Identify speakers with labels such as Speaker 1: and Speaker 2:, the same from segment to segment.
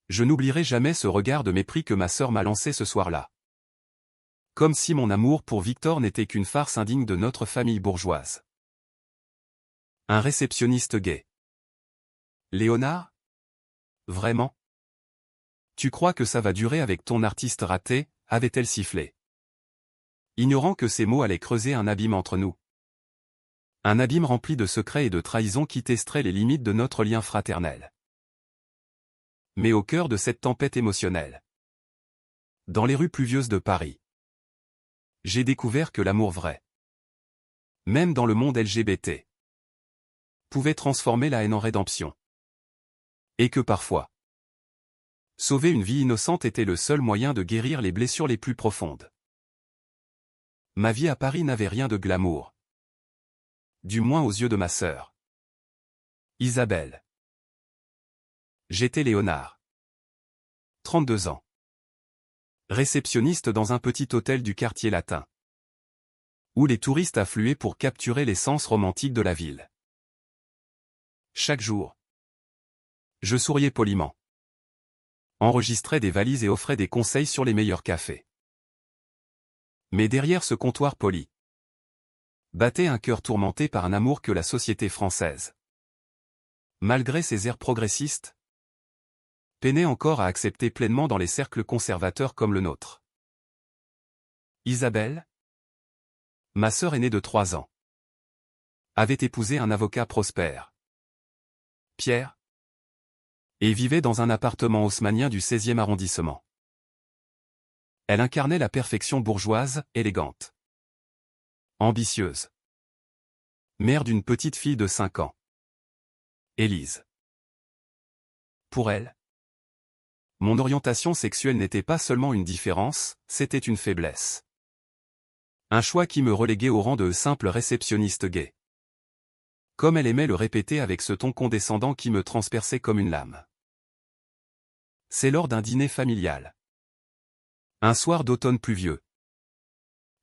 Speaker 1: Je n'oublierai jamais ce regard de mépris que ma sœur m'a lancé ce soir-là. Comme si mon amour pour Victor n'était qu'une farce indigne de notre famille bourgeoise. Un réceptionniste gay. Léonard? Vraiment? Tu crois que ça va durer avec ton artiste raté, avait-elle sifflé. Ignorant que ces mots allaient creuser un abîme entre nous. Un abîme rempli de secrets et de trahisons qui testerait les limites de notre lien fraternel. Mais au cœur de cette tempête émotionnelle, dans les rues pluvieuses de Paris, j'ai découvert que l'amour vrai, même dans le monde LGBT, pouvait transformer la haine en rédemption. Et que parfois, sauver une vie innocente était le seul moyen de guérir les blessures les plus profondes. Ma vie à Paris n'avait rien de glamour. Du moins aux yeux de ma sœur. Isabelle. J'étais Léonard. 32 ans. Réceptionniste dans un petit hôtel du quartier latin, où les touristes affluaient pour capturer l'essence romantique de la ville. Chaque jour, je souriais poliment, enregistrais des valises et offrais des conseils sur les meilleurs cafés. Mais derrière ce comptoir poli, battait un cœur tourmenté par un amour que la société française, malgré ses airs progressistes, peinait encore à accepter pleinement dans les cercles conservateurs comme le nôtre. Isabelle, ma sœur aînée de 3 ans, avait épousé un avocat prospère, Pierre, et vivait dans un appartement haussmannien du 16e arrondissement. Elle incarnait la perfection bourgeoise, élégante, ambitieuse. Mère d'une petite fille de 5 ans. Élise. Pour elle, mon orientation sexuelle n'était pas seulement une différence, c'était une faiblesse. Un choix qui me reléguait au rang de simple réceptionniste gay. Comme elle aimait le répéter avec ce ton condescendant qui me transperçait comme une lame. C'est lors d'un dîner familial, un soir d'automne pluvieux,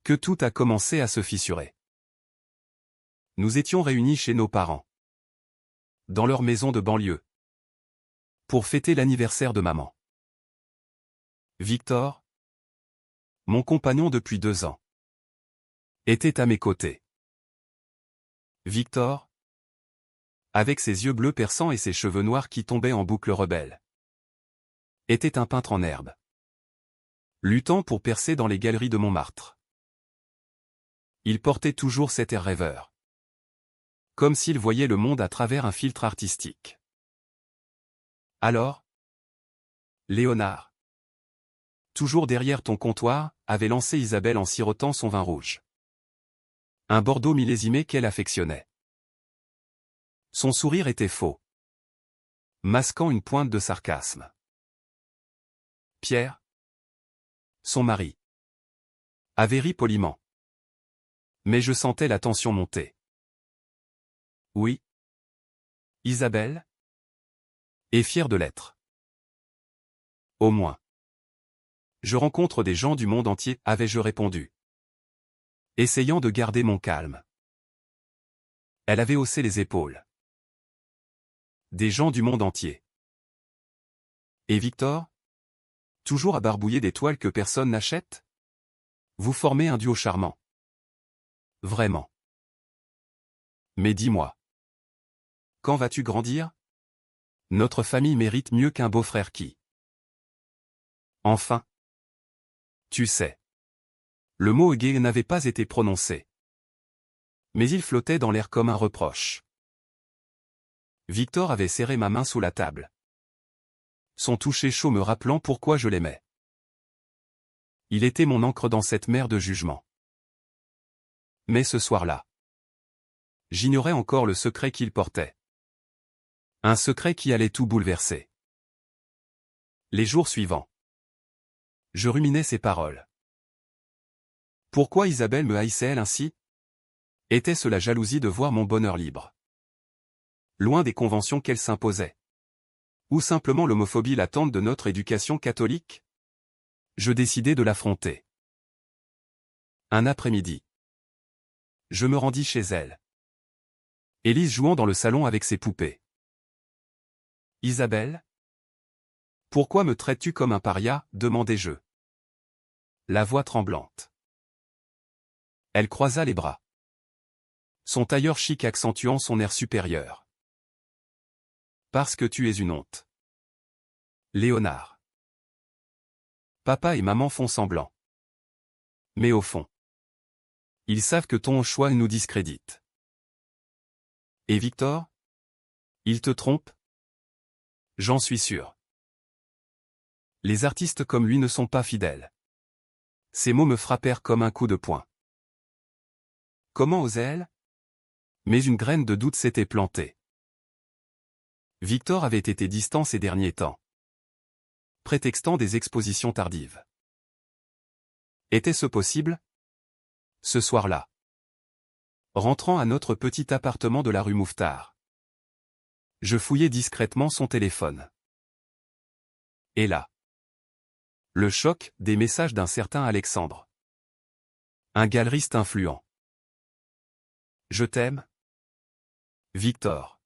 Speaker 1: que tout a commencé à se fissurer. Nous étions réunis chez nos parents, dans leur maison de banlieue, pour fêter l'anniversaire de maman. Victor, mon compagnon depuis 2 ans, était à mes côtés. Victor, avec ses yeux bleus perçants et ses cheveux noirs qui tombaient en boucles rebelles, était un peintre en herbe, luttant pour percer dans les galeries de Montmartre. Il portait toujours cet air rêveur, comme s'il voyait le monde à travers un filtre artistique. Alors, Léonard, toujours derrière ton comptoir, avait lancé Isabelle en sirotant son vin rouge. Un Bordeaux millésimé qu'elle affectionnait. Son sourire était faux, masquant une pointe de sarcasme. Pierre, son mari, avait ri poliment. Mais je sentais la tension monter. Oui. Isabelle est fière de l'être. Au moins. Je rencontre des gens du monde entier, avais-je répondu, essayant de garder mon calme. Elle avait haussé les épaules. Des gens du monde entier. Et Victor? Toujours à barbouiller des toiles que personne n'achète? Vous formez un duo charmant. Vraiment. Mais dis-moi. Quand vas-tu grandir? Notre famille mérite mieux qu'un beau-frère qui. Enfin. Tu sais. Le mot gay n'avait pas été prononcé. Mais il flottait dans l'air comme un reproche. Victor avait serré ma main sous la table. Son toucher chaud me rappelant pourquoi je l'aimais. Il était mon encre dans cette mer de jugement. Mais ce soir-là, j'ignorais encore le secret qu'il portait. Un secret qui allait tout bouleverser. Les jours suivants, je ruminais ces paroles. Pourquoi Isabelle me haïssait elle ainsi? Était-ce la jalousie de voir mon bonheur libre, loin des conventions qu'elle s'imposait? Ou simplement l'homophobie latente de notre éducation catholique? Je décidai de l'affronter. Un après-midi, je me rendis chez elle. Élise jouant dans le salon avec ses poupées. Isabelle, Pourquoi me traites-tu comme un paria, demandai-je. La voix tremblante. Elle croisa les bras. Son tailleur chic accentuant son air supérieur. Parce que tu es une honte. Léonard. Papa et maman font semblant. Mais au fond, ils savent que ton choix nous discrédite. Et Victor? Il te trompe? J'en suis sûr. Les artistes comme lui ne sont pas fidèles. Ces mots me frappèrent comme un coup de poing. Comment osait-elle? Mais une graine de doute s'était plantée. Victor avait été distant ces derniers temps, prétextant des expositions tardives. Était-ce possible? Ce soir-là, rentrant à notre petit appartement de la rue Mouffetard, je fouillai discrètement son téléphone. Et là, le choc des messages d'un certain Alexandre. Un galeriste influent. Je t'aime. Victor.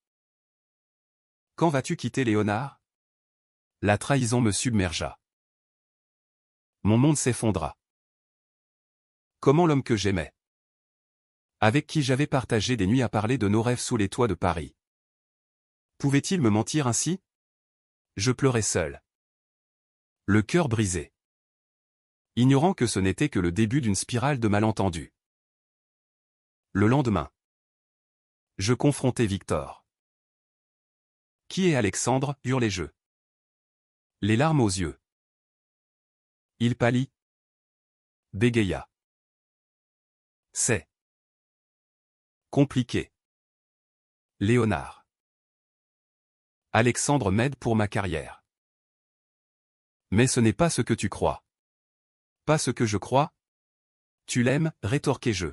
Speaker 1: Quand vas-tu quitter Léonard? La trahison me submergea. Mon monde s'effondra. Comment l'homme que j'aimais, avec qui j'avais partagé des nuits à parler de nos rêves sous les toits de Paris, pouvait-il me mentir ainsi? Je pleurais seul, le cœur brisé, ignorant que ce n'était que le début d'une spirale de malentendus. Le lendemain, je confrontai Victor. Qui est Alexandre? Hurlai-je. Les larmes aux yeux. Il pâlit. Bégaya. C'est compliqué. Léonard. Alexandre m'aide pour ma carrière. Mais ce n'est pas ce que tu crois. Pas ce que je crois? Tu l'aimes, rétorquai-je.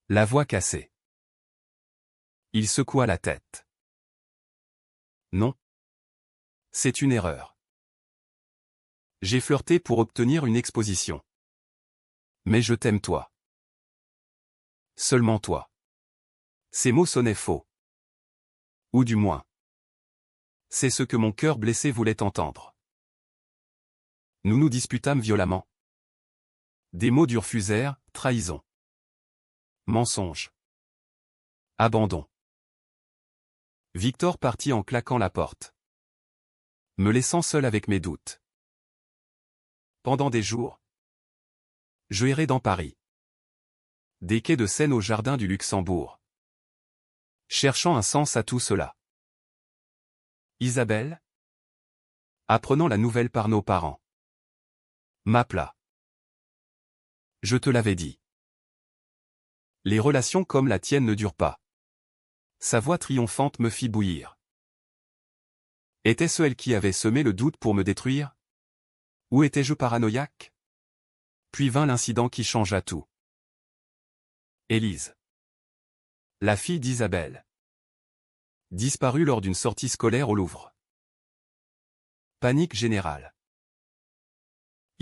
Speaker 1: La voix cassée. Il secoua la tête. Non. C'est une erreur. J'ai flirté pour obtenir une exposition. Mais je t'aime toi. Seulement toi. Ces mots sonnaient faux. Ou du moins, c'est ce que mon cœur blessé voulait entendre. Nous nous disputâmes violemment. Des mots durs fusèrent, trahison. Mensonge. Abandon. Victor partit en claquant la porte, me laissant seul avec mes doutes. Pendant des jours, je errai dans Paris. Des quais de Seine au jardin du Luxembourg. Cherchant un sens à tout cela. Isabelle, apprenant la nouvelle par nos parents, m'appela. Je te l'avais dit. Les relations comme la tienne ne durent pas. Sa voix triomphante me fit bouillir. Était-ce elle qui avait semé le doute pour me détruire? Ou étais-je paranoïaque? Puis vint l'incident qui changea tout. Élise, la fille d'Isabelle, disparut lors d'une sortie scolaire au Louvre. Panique générale.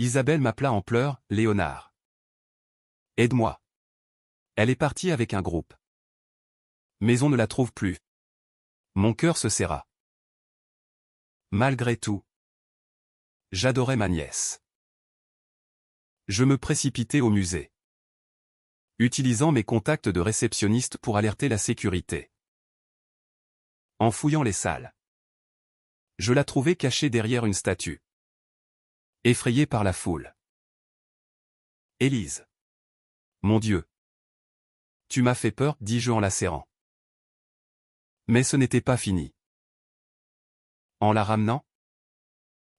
Speaker 1: Isabelle m'appela en pleurs, Léonard. Aide-moi. Elle est partie avec un groupe. Mais on ne la trouve plus. Mon cœur se serra. Malgré tout, j'adorais ma nièce. Je me précipitai au musée, utilisant mes contacts de réceptionniste pour alerter la sécurité. En fouillant les salles, je la trouvai cachée derrière une statue. Effrayée par la foule. Élise. Mon Dieu. Tu m'as fait peur, dis-je en la serrant. Mais ce n'était pas fini. En la ramenant,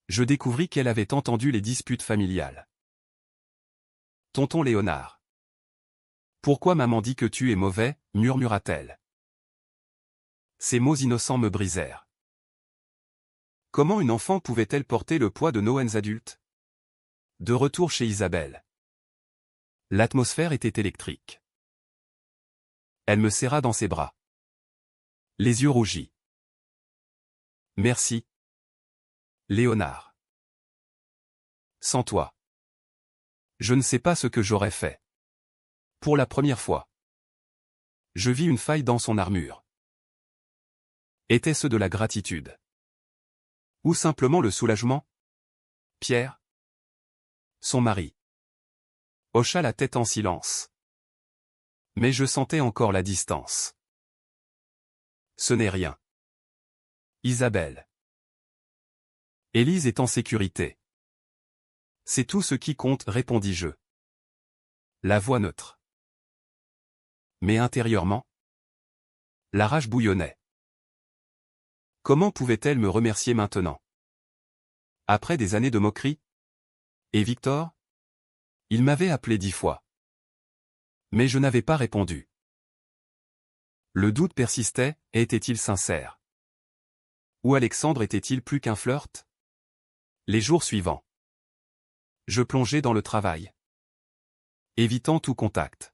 Speaker 1: je découvris qu'elle avait entendu les disputes familiales. Tonton Léonard. Pourquoi maman dit que tu es mauvais, murmura-t-elle. Ces mots innocents me brisèrent. Comment une enfant pouvait-elle porter le poids de nos haines adultes? De retour chez Isabelle. L'atmosphère était électrique. Elle me serra dans ses bras. Les yeux rougis. Merci. Léonard. Sans toi, je ne sais pas ce que j'aurais fait. Pour la première fois, je vis une faille dans son armure. Était-ce de la gratitude? Ou simplement le soulagement? Pierre, son mari, hocha la tête en silence. Mais je sentais encore la distance. Ce n'est rien. Isabelle. Élise est en sécurité. C'est tout ce qui compte, répondis-je. La voix neutre. Mais intérieurement, la rage bouillonnait. Comment pouvait-elle me remercier maintenant? Après des années de moquerie? Et Victor? Il m'avait appelé 10 fois. Mais je n'avais pas répondu. Le doute persistait, était-il sincère? Ou Alexandre était-il plus qu'un flirt? Les jours suivants. Je plongeais dans le travail, évitant tout contact.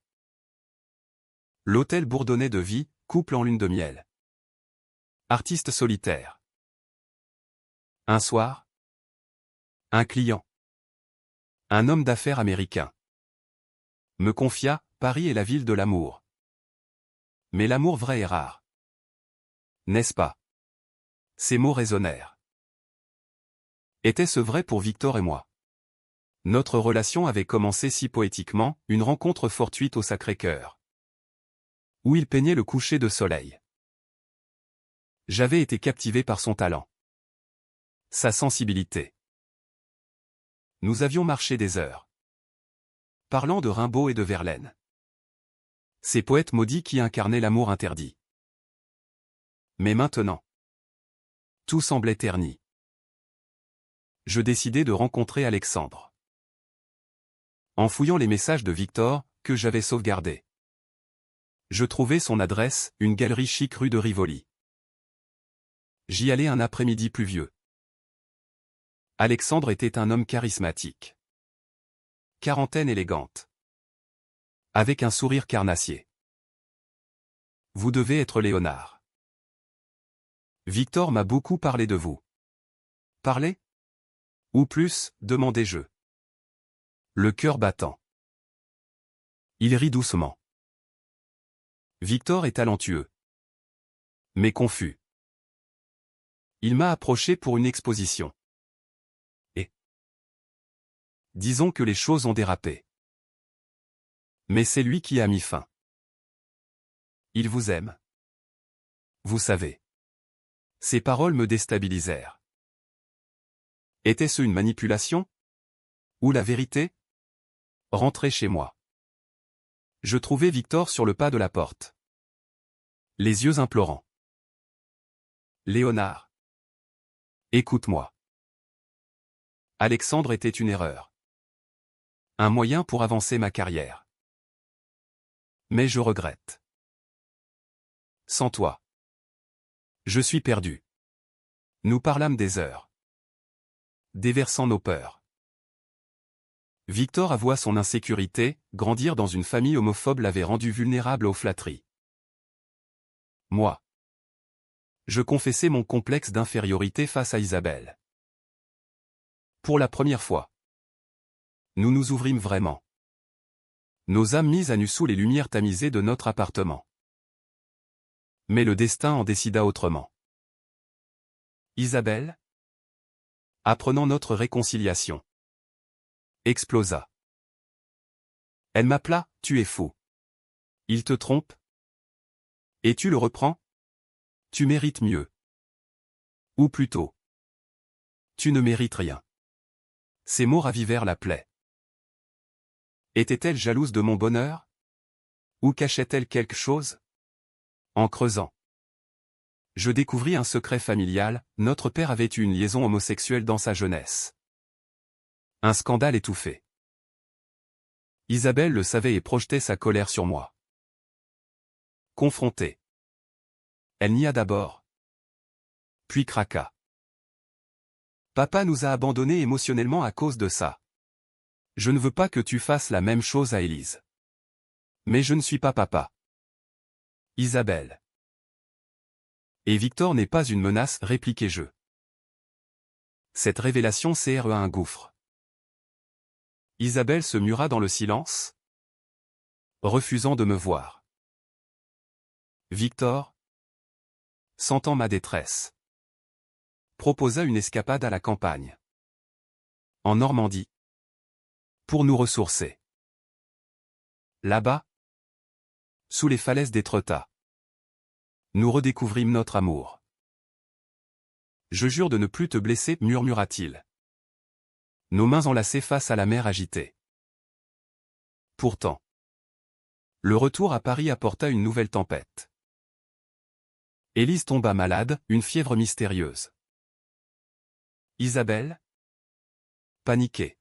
Speaker 1: L'hôtel bourdonnait de vie, couple en lune de miel. Artiste solitaire. Un soir, un client, un homme d'affaires américain, me confia, Paris est la ville de l'amour. Mais l'amour vrai est rare. N'est-ce pas? Ces mots résonnèrent. Était-ce vrai pour Victor et moi? Notre relation avait commencé si poétiquement, une rencontre fortuite au Sacré-Cœur, où il peignait le coucher de soleil. J'avais été captivé par son talent, sa sensibilité. Nous avions marché des heures, parlant de Rimbaud et de Verlaine, ces poètes maudits qui incarnaient l'amour interdit. Mais maintenant, tout semblait terni. Je décidai de rencontrer Alexandre. En fouillant les messages de Victor, que j'avais sauvegardés, je trouvai son adresse, une galerie chic rue de Rivoli. J'y allai un après-midi pluvieux. Alexandre était un homme charismatique. Quarantaine élégante. Avec un sourire carnassier. Vous devez être Léonard. Victor m'a beaucoup parlé de vous. Parlé? Ou plus, demandai-je. Le cœur battant. Il rit doucement. Victor est talentueux. Mais confus. Il m'a approché pour une exposition. Et disons que les choses ont dérapé. Mais c'est lui qui a mis fin. Il vous aime. Vous savez. Ces paroles me déstabilisèrent. Était-ce une manipulation? Ou la vérité? Rentrez chez moi. Je trouvai Victor sur le pas de la porte. Les yeux implorants. Léonard. Écoute-moi. Alexandre était une erreur. Un moyen pour avancer ma carrière. Mais je regrette. Sans toi. Je suis perdu. Nous parlâmes des heures. Déversant nos peurs. Victor avoua son insécurité, grandir dans une famille homophobe l'avait rendu vulnérable aux flatteries. Moi. Je confessai mon complexe d'infériorité face à Isabelle. Pour la première fois. Nous nous ouvrîmes vraiment. Nos âmes mises à nu sous les lumières tamisées de notre appartement. Mais le destin en décida autrement. Isabelle, apprenant notre réconciliation, explosa. Elle m'appela, tu es fou. Il te trompe? Et tu le reprends? Tu mérites mieux. Ou plutôt, tu ne mérites rien. Ces mots ravivèrent la plaie. Était-elle jalouse de mon bonheur? Ou cachait-elle quelque chose? En creusant, je découvris un secret familial, notre père avait eu une liaison homosexuelle dans sa jeunesse. Un scandale étouffé. Isabelle le savait et projetait sa colère sur moi. Confrontée. Elle nia d'abord. Puis craqua. Papa nous a abandonnés émotionnellement à cause de ça. Je ne veux pas que tu fasses la même chose à Élise. Mais je ne suis pas papa. Isabelle. Et Victor n'est pas une menace, répliquai-je. Cette révélation CRE un gouffre. Isabelle se mura dans le silence, refusant de me voir. Victor, sentant ma détresse, proposa une escapade à la campagne. En Normandie. Pour nous ressourcer. Là-bas, sous les falaises d'Étretat, nous redécouvrîmes notre amour. Je jure de ne plus te blesser, murmura-t-il. Nos mains enlacées face à la mer agitée. Pourtant, le retour à Paris apporta une nouvelle tempête. Élise tomba malade, une fièvre mystérieuse. Isabelle, paniquée,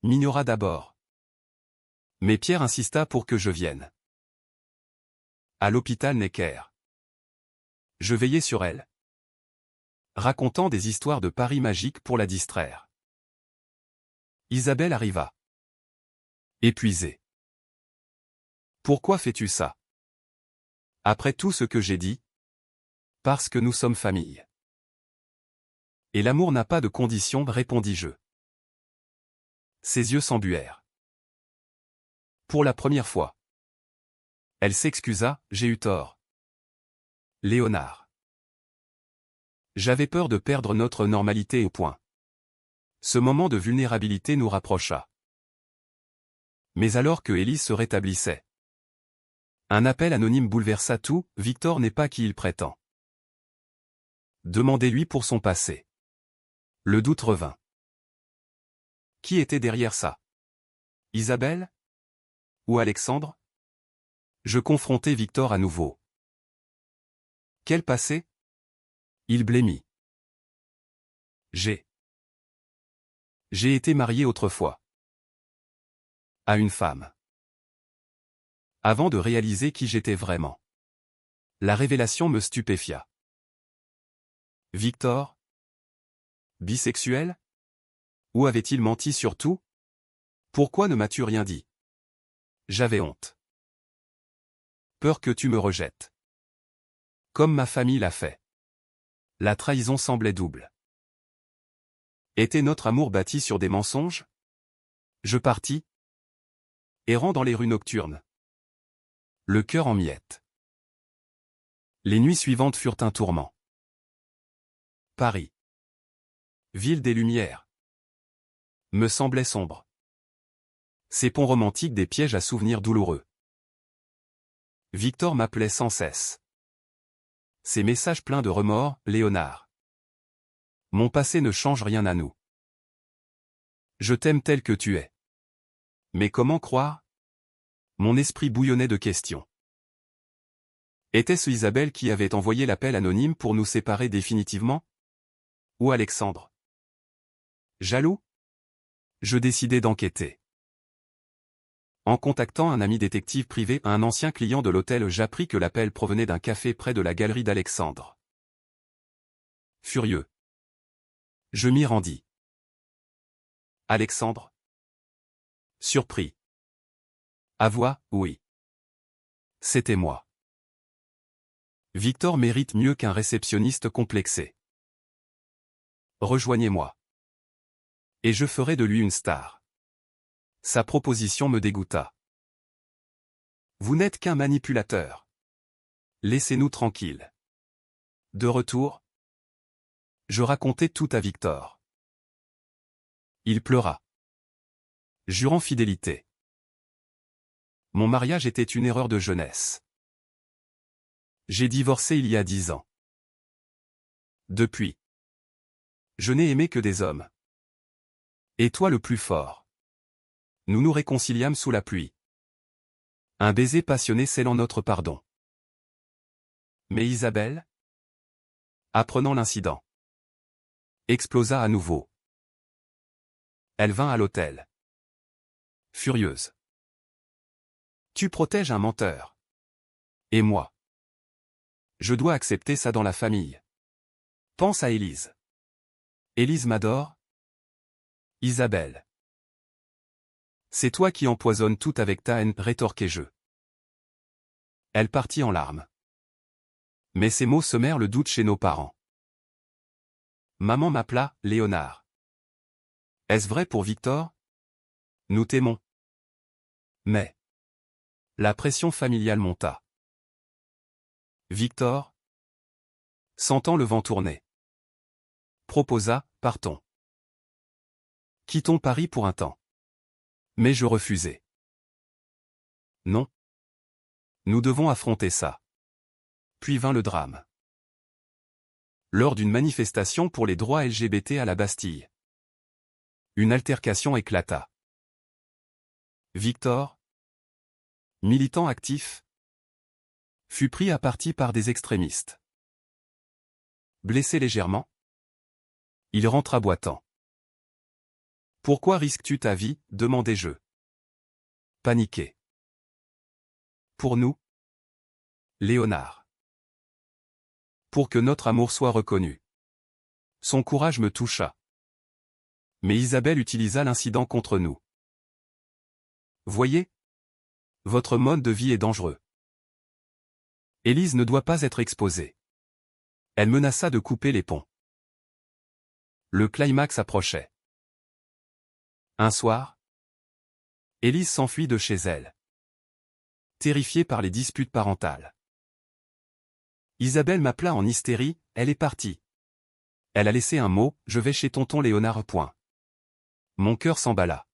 Speaker 1: m'ignora d'abord. Mais Pierre insista pour que je vienne. À l'hôpital Necker. Je veillais sur elle, racontant des histoires de Paris magique pour la distraire. Isabelle arriva. Épuisée. Pourquoi fais-tu ça? Après tout ce que j'ai dit? Parce que nous sommes famille. Et l'amour n'a pas de condition, répondis-je. Ses yeux s'embuèrent. Pour la première fois. Elle s'excusa, j'ai eu tort. Léonard. J'avais peur de perdre notre normalité au point. Ce moment de vulnérabilité nous rapprocha. Mais alors que Élise se rétablissait. Un appel anonyme bouleversa tout, Victor n'est pas qui il prétend. Demandez-lui pour son passé. Le doute revint. Qui était derrière ça? Isabelle? Ou Alexandre? Je confrontai Victor à nouveau. Quel passé? Il blêmit. J'ai été marié autrefois. À une femme. Avant de réaliser qui j'étais vraiment. La révélation me stupéfia. Victor? Bisexuel? Où avait-il menti sur tout? Pourquoi ne m'as-tu rien dit? J'avais honte. Peur que tu me rejettes. Comme ma famille l'a fait. La trahison semblait double. Était notre amour bâti sur des mensonges? Je partis, errant dans les rues nocturnes. Le cœur en miettes. Les nuits suivantes furent un tourment. Paris. Ville des Lumières. Me semblait sombre. Ces ponts romantiques des pièges à souvenirs douloureux. Victor m'appelait sans cesse. Ces messages pleins de remords, Léonard. Mon passé ne change rien à nous. Je t'aime tel que tu es. Mais comment croire? Mon esprit bouillonnait de questions. Était-ce Isabelle qui avait envoyé l'appel anonyme pour nous séparer définitivement? Ou Alexandre? Jaloux? Je décidai d'enquêter. En contactant un ami détective privé, un ancien client de l'hôtel, j'appris que l'appel provenait d'un café près de la galerie d'Alexandre. Furieux. Je m'y rendis. Alexandre? Surpris. À voix, oui. C'était moi. Victor mérite mieux qu'un réceptionniste complexé. Rejoignez-moi. Et je ferai de lui une star. Sa proposition me dégoûta. Vous n'êtes qu'un manipulateur. Laissez-nous tranquilles. De retour, je racontai tout à Victor. Il pleura. Jurant fidélité. Mon mariage était une erreur de jeunesse. J'ai divorcé il y a 10 ans. Depuis, je n'ai aimé que des hommes. Et toi le plus fort. Nous nous réconciliâmes sous la pluie. Un baiser passionné scellant notre pardon. Mais Isabelle, apprenant l'incident, explosa à nouveau. Elle vint à l'hôtel. Furieuse. Tu protèges un menteur. Et moi? Je dois accepter ça dans la famille. Pense à Élise. Élise m'adore? Isabelle. C'est toi qui empoisonnes tout avec ta haine, rétorquai-je. Elle partit en larmes. Mais ces mots semèrent le doute chez nos parents. Maman m'appela, Léonard. Est-ce vrai pour Victor? Nous t'aimons. Mais la pression familiale monta. Victor, sentant le vent tourner. proposa, partons. Quittons Paris pour un temps. Mais je refusai. Non. Nous devons affronter ça. Puis vint le drame. Lors d'une manifestation pour les droits LGBT à la Bastille. Une altercation éclata. Victor, militant actif, fut pris à partie par des extrémistes. Blessé légèrement, il rentra boitant. « Pourquoi risques-tu ta vie ?» demandai-je. Paniqué. Pour nous, Léonard. Pour que notre amour soit reconnu. Son courage me toucha. Mais Isabelle utilisa l'incident contre nous. Voyez, votre mode de vie est dangereux. Élise ne doit pas être exposée. Elle menaça de couper les ponts. Le climax approchait. Un soir, Élise s'enfuit de chez elle. Terrifiée par les disputes parentales. Isabelle m'appela en hystérie, elle est partie. Elle a laissé un mot, je vais chez tonton Léonard. Mon cœur s'emballa.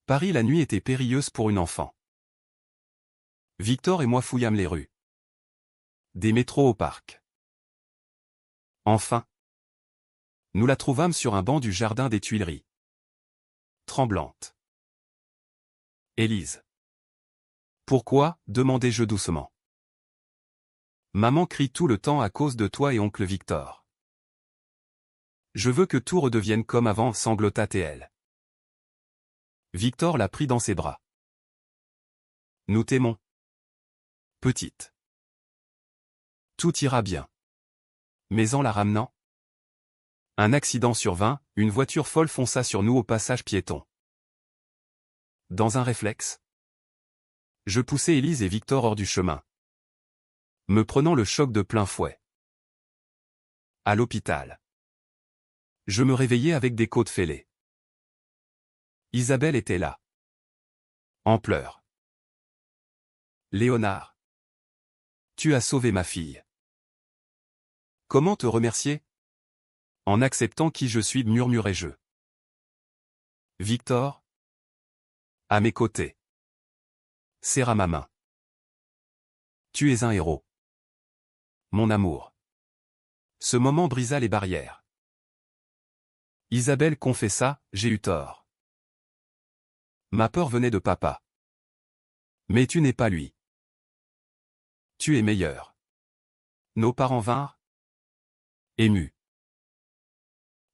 Speaker 1: Paris la nuit était périlleuse pour une enfant. Victor et moi fouillâmes les rues. Des métros au parc. Enfin, nous la trouvâmes sur un banc du jardin des Tuileries. Tremblante. Élise. Pourquoi, demandai-je doucement. Maman crie tout le temps à cause de toi et oncle Victor. Je veux que tout redevienne comme avant, sanglota-t-elle. Victor la prit dans ses bras. Nous t'aimons. Petite. Tout ira bien. Mais en la ramenant, un accident survint, une voiture folle fonça sur nous au passage piéton. Dans un réflexe, je poussai Élise et Victor hors du chemin, me prenant le choc de plein fouet. À l'hôpital. Je me réveillai avec des côtes fêlées. Isabelle était là. En pleurs. Léonard. Tu as sauvé ma fille. Comment te remercier? En acceptant qui je suis, murmurai-je. Victor. À mes côtés. Serra ma main. Tu es un héros. Mon amour. Ce moment brisa les barrières. Isabelle confessa, j'ai eu tort. Ma peur venait de papa. Mais tu n'es pas lui. Tu es meilleur. Nos parents vinrent. Émus.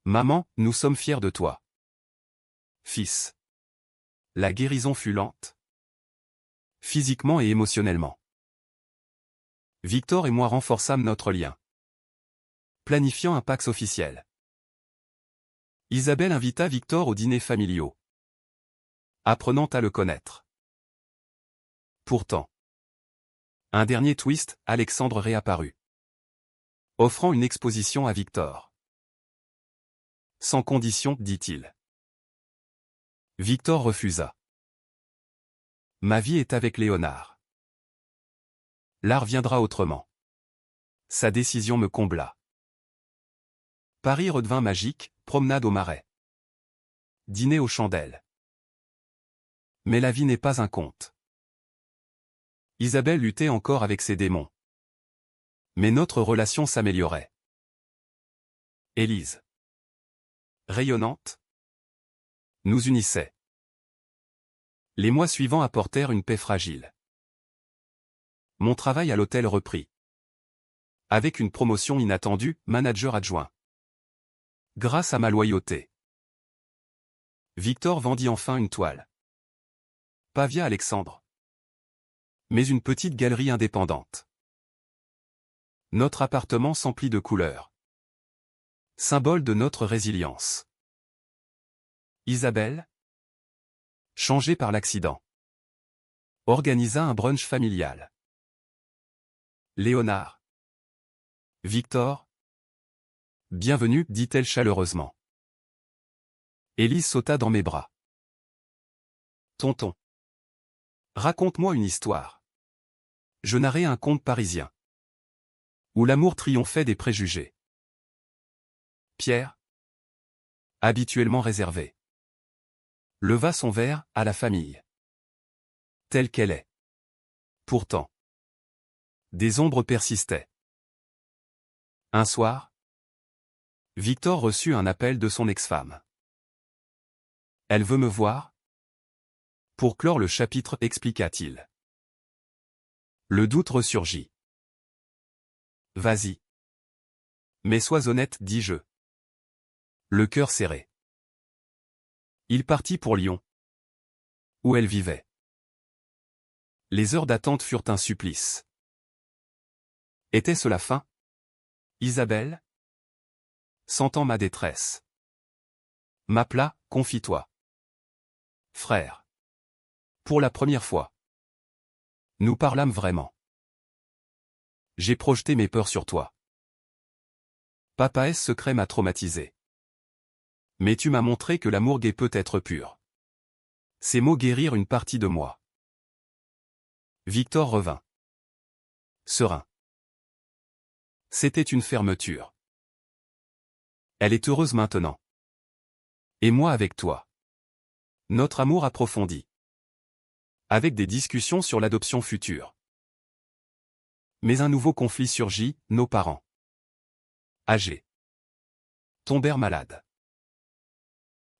Speaker 1: Maman, nous sommes fiers de toi. Fils. La guérison fut lente. Physiquement et émotionnellement. Victor et moi renforçâmes notre lien. Planifiant un Pax officiel. Isabelle invita Victor aux dîners familiaux. Apprenant à le connaître. Pourtant. Un dernier twist, Alexandre réapparut. Offrant une exposition à Victor. Sans condition, dit-il. Victor refusa. Ma vie est avec Léonard. L'art viendra autrement. Sa décision me combla. Paris redevint magique, promenade au Marais. Dîner aux chandelles. Mais la vie n'est pas un conte. Isabelle luttait encore avec ses démons. Mais notre relation s'améliorait. Élise. Rayonnante. Nous unissait. Les mois suivants apportèrent une paix fragile. Mon travail à l'hôtel reprit. Avec une promotion inattendue, manager adjoint. Grâce à ma loyauté. Victor vendit enfin une toile. Pas via Alexandre. Mais une petite galerie indépendante. Notre appartement s'emplit de couleurs. Symbole de notre résilience. Isabelle, changée par l'accident, organisa un brunch familial. Léonard. Victor. Bienvenue, dit-elle chaleureusement. Élise sauta dans mes bras. Tonton. Raconte-moi une histoire. Je narrai un conte parisien. Où l'amour triomphait des préjugés. Pierre, habituellement réservé, leva son verre à la famille, telle qu'elle est. Pourtant, des ombres persistaient. Un soir, Victor reçut un appel de son ex-femme. Elle veut me voir? Pour clore le chapitre, expliqua-t-il. Le doute ressurgit. Vas-y. Mais sois honnête, dis-je. Le cœur serré. Il partit pour Lyon, où elle vivait. Les heures d'attente furent un supplice. Était-ce la fin? Isabelle, sentant ma détresse, m'appela, confie-toi. Frère. Pour la première fois. Nous parlâmes vraiment. J'ai projeté mes peurs sur toi. Papa S. secret m'a traumatisé. Mais tu m'as montré que l'amour gai peut être pur. Ces mots guérirent une partie de moi. Victor revint. Serein. C'était une fermeture. Elle est heureuse maintenant. Et moi avec toi. Notre amour approfondi. Avec des discussions sur l'adoption future. Mais un nouveau conflit surgit, nos parents, âgés, tombèrent malades.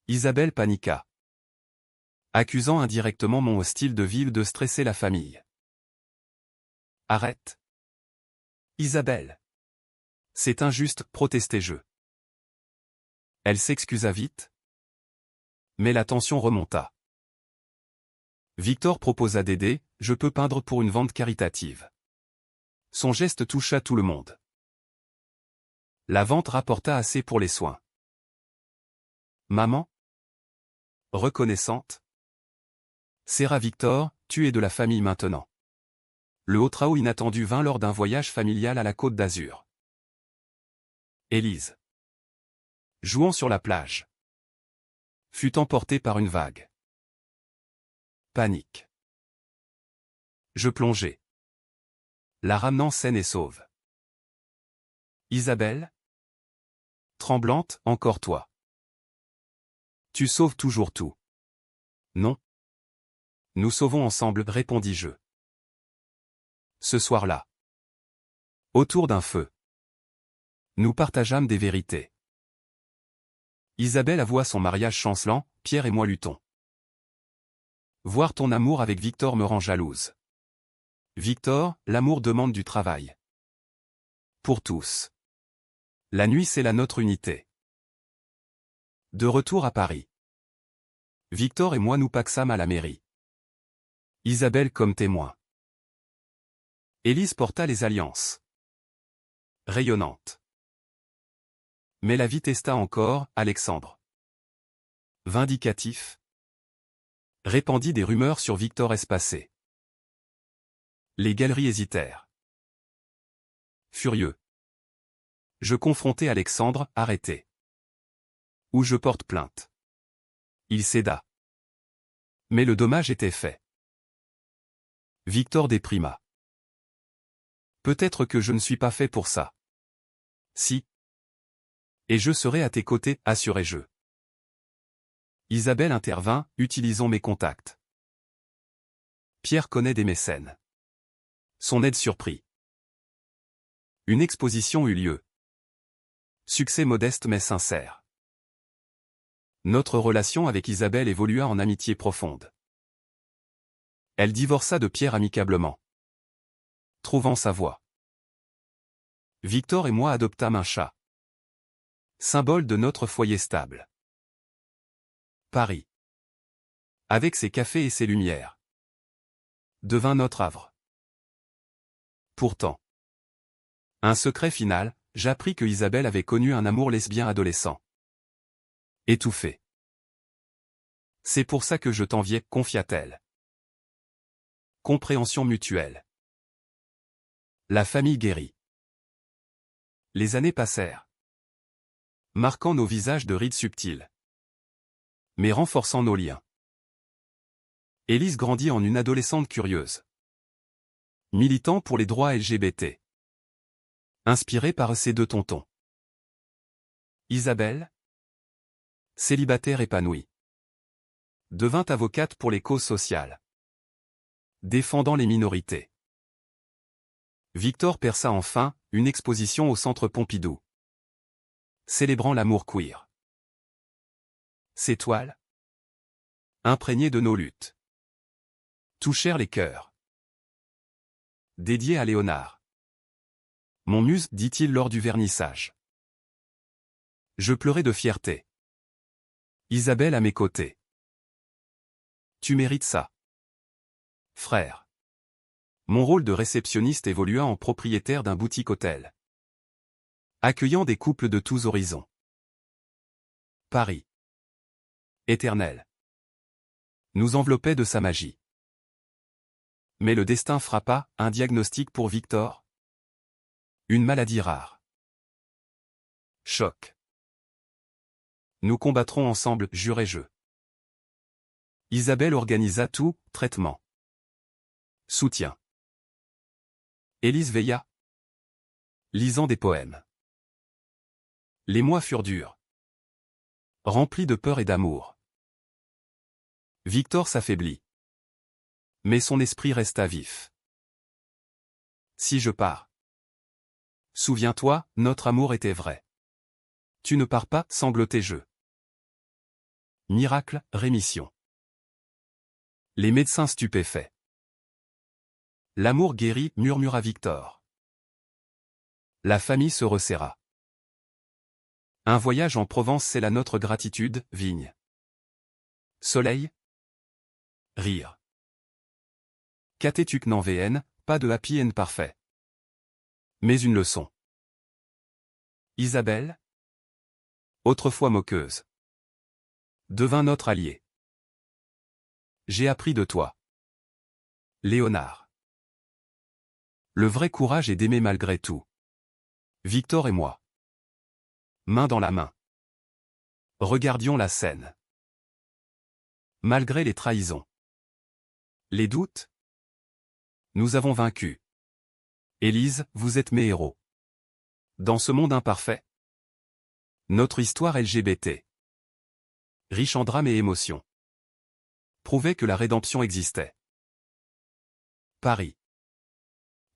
Speaker 1: Isabelle paniqua, accusant indirectement mon style de vie de stresser la famille. Arrête. Isabelle. C'est injuste, protestai-je. Elle s'excusa vite. Mais la tension remonta. Victor proposa d'aider, je peux peindre pour une vente caritative. Son geste toucha tout le monde. La vente rapporta assez pour les soins. Maman, reconnaissante, serra Victor, tu es de la famille maintenant. Le haut trahau inattendu vint lors d'un voyage familial à la Côte d'Azur. Élise, jouant sur la plage, fut emportée par une vague. Panique. Je plongeai, la ramenant saine et sauve. Isabelle, tremblante, encore toi. Tu sauves toujours tout. Non. Nous sauvons ensemble, répondis-je. Ce soir-là, autour d'un feu, nous partageâmes des vérités. Isabelle avoua son mariage chancelant, Pierre et moi luttons. Voir ton amour avec Victor me rend jalouse. Victor, l'amour demande du travail. Pour tous. La nuit c'est la notre unité. De retour à Paris. Victor et moi nous paxâmes à la mairie. Isabelle comme témoin. Élise porta les alliances. Rayonnante. Mais la vie testa encore, Alexandre. Vindicatif. Répandit des rumeurs sur Victor espacé. Les galeries hésitèrent. Furieux. Je confrontai Alexandre, arrêté. Ou je porte plainte. Il céda. Mais le dommage était fait. Victor déprima. Peut-être que je ne suis pas fait pour ça. Si. Et je serai à tes côtés, assurai-je. Isabelle intervint, utilisons mes contacts. Pierre connaît des mécènes. Son aide surprit. Une exposition eut lieu. Succès modeste mais sincère. Notre relation avec Isabelle évolua en amitié profonde. Elle divorça de Pierre amicablement, trouvant sa voie. Victor et moi adoptâmes un chat. Symbole de notre foyer stable. Paris, avec ses cafés et ses lumières, devint notre havre. Pourtant, un secret final, j'appris que Isabelle avait connu un amour lesbien adolescent. Étouffé. C'est pour ça que je t'enviais, confia-t-elle. Compréhension mutuelle. La famille guérit. Les années passèrent, marquant nos visages de rides subtiles, mais renforçant nos liens. Élise grandit en une adolescente curieuse, militant pour les droits LGBT. Inspirée par ses deux tontons. Isabelle, célibataire épanouie, devint avocate pour les causes sociales, défendant les minorités. Victor perça enfin une exposition au Centre Pompidou, célébrant l'amour queer. Ces toiles, imprégnées de nos luttes, touchèrent les cœurs. Dédié à Léonard. Mon muse, dit-il lors du vernissage. Je pleurais de fierté. Isabelle à mes côtés. Tu mérites ça. Frère. Mon rôle de réceptionniste évolua en propriétaire d'un boutique-hôtel, accueillant des couples de tous horizons. Paris. Éternel. Nous enveloppait de sa magie. Mais le destin frappa, un diagnostic pour Victor. Une maladie rare. Choc. Nous combattrons ensemble, jurai-je. Isabelle organisa tout, traitement. Soutien. Élise veilla, lisant des poèmes. Les mois furent durs, remplis de peur et d'amour. Victor s'affaiblit. Mais son esprit resta vif. Si je pars. Souviens-toi, notre amour était vrai. Tu ne pars pas, sanglotai-je. Miracle, rémission. Les médecins stupéfaits. L'amour guérit, murmura Victor. La famille se resserra. Un voyage en Provence scella notre gratitude, vigne. Soleil. Rire. Catétuc n'en VN, pas de happy end parfait. Mais une leçon. Isabelle, autrefois moqueuse, devint notre allié. J'ai appris de toi. Léonard. Le vrai courage est d'aimer malgré tout. Victor et moi. Main dans la main. Regardions la scène. Malgré les trahisons. Les doutes. Nous avons vaincu. Élise, vous êtes mes héros. Dans ce monde imparfait. Notre histoire LGBT. Riche en drames et émotions. Prouvait que la rédemption existait. Paris.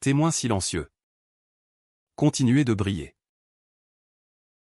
Speaker 1: Témoin silencieux. Continuez de briller.